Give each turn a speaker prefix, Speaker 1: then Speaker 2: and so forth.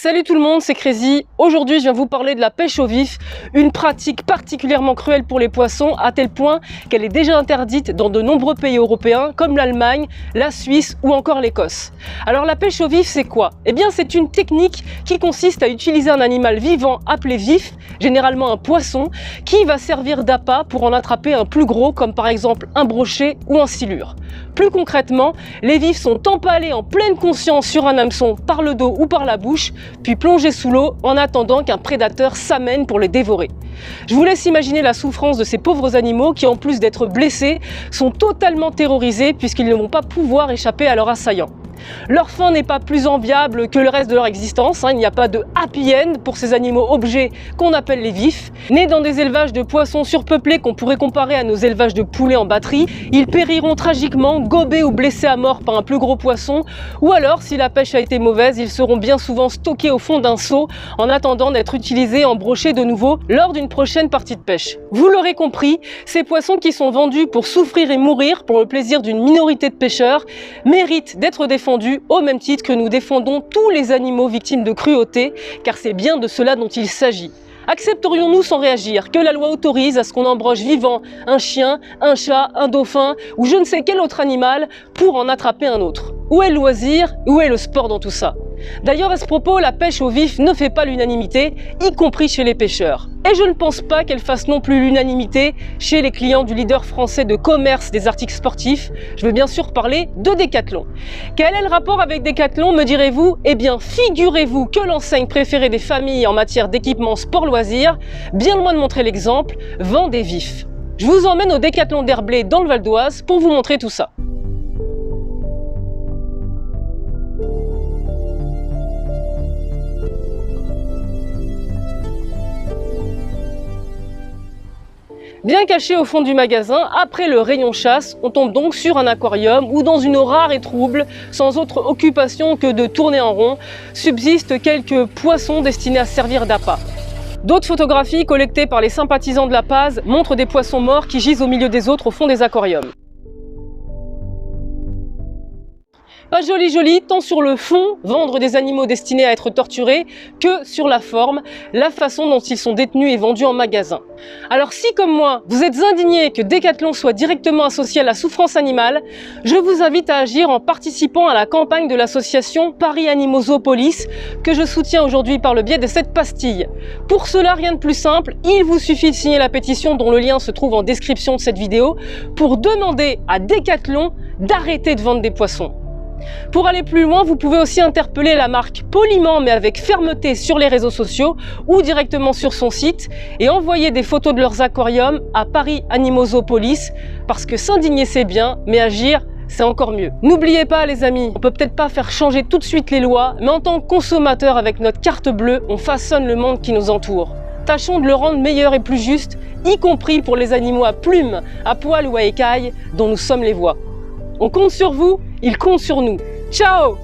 Speaker 1: Salut tout le monde, c'est Crazy. Aujourd'hui, je viens vous parler de la pêche au vif, une pratique particulièrement cruelle pour les poissons, à tel point qu'elle est déjà interdite dans de nombreux pays européens, comme l'Allemagne, la Suisse ou encore l'Écosse. Alors la pêche au vif, c'est quoi? Eh bien, c'est une technique qui consiste à utiliser un animal vivant appelé vif, généralement un poisson, qui va servir d'appât pour en attraper un plus gros, comme par exemple un brochet ou un silure. Plus concrètement, les vifs sont empalés en pleine conscience sur un hameçon par le dos ou par la bouche, puis plongés sous l'eau en attendant qu'un prédateur s'amène pour les dévorer. Je vous laisse imaginer la souffrance de ces pauvres animaux qui, en plus d'être blessés, sont totalement terrorisés puisqu'ils ne vont pas pouvoir échapper à leur assaillant. Leur fin n'est pas plus enviable que le reste de leur existence, il n'y a pas de happy end pour ces animaux objets qu'on appelle les vifs. Nés dans des élevages de poissons surpeuplés qu'on pourrait comparer à nos élevages de poulets en batterie, ils périront tragiquement, gobés ou blessés à mort par un plus gros poisson, ou alors, si la pêche a été mauvaise, ils seront bien souvent stockés au fond d'un seau en attendant d'être utilisés en brochet de nouveau lors d'une prochaine partie de pêche. Vous l'aurez compris, ces poissons qui sont vendus pour souffrir et mourir pour le plaisir d'une minorité de pêcheurs méritent d'être défendus au même titre que nous défendons tous les animaux victimes de cruauté, car c'est bien de cela dont il s'agit. Accepterions-nous sans réagir que la loi autorise à ce qu'on embroche vivant un chien, un chat, un dauphin ou je ne sais quel autre animal pour en attraper un autre? Où est le loisir? Où est le sport dans tout ça? D'ailleurs, à ce propos, la pêche au vif ne fait pas l'unanimité, y compris chez les pêcheurs. Et je ne pense pas qu'elle fasse non plus l'unanimité chez les clients du leader français de commerce des articles sportifs. Je veux bien sûr parler de Decathlon. Quel est le rapport avec Decathlon, me direz-vous? Eh bien, figurez-vous que l'enseigne préférée des familles en matière d'équipement sport-loisirs, bien loin de montrer l'exemple, vend des vifs. Je vous emmène au Decathlon d'Herblay dans le Val d'Oise pour vous montrer tout ça. Bien caché au fond du magasin, après le rayon chasse, on tombe donc sur un aquarium où, dans une eau rare et trouble, sans autre occupation que de tourner en rond, subsistent quelques poissons destinés à servir d'appât. D'autres photographies collectées par les sympathisants de la Paz montrent des poissons morts qui gisent au milieu des autres au fond des aquariums. Pas joli, tant sur le fond, vendre des animaux destinés à être torturés, que sur la forme, la façon dont ils sont détenus et vendus en magasin. Alors si, comme moi, vous êtes indigné que Decathlon soit directement associé à la souffrance animale, je vous invite à agir en participant à la campagne de l'association Paris Animaux Zoopolis, que je soutiens aujourd'hui par le biais de cette pastille. Pour cela, rien de plus simple, il vous suffit de signer la pétition dont le lien se trouve en description de cette vidéo, pour demander à Decathlon d'arrêter de vendre des poissons. Pour aller plus loin, vous pouvez aussi interpeller la marque poliment mais avec fermeté sur les réseaux sociaux ou directement sur son site et envoyer des photos de leurs aquariums à Paris Animaux Zoopolis, parce que s'indigner c'est bien, mais agir c'est encore mieux. N'oubliez pas les amis, on peut peut-être pas faire changer tout de suite les lois, mais en tant que consommateur avec notre carte bleue, on façonne le monde qui nous entoure. Tâchons de le rendre meilleur et plus juste, y compris pour les animaux à plumes, à poils ou à écailles dont nous sommes les voix. On compte sur vous, ils comptent sur nous. Ciao!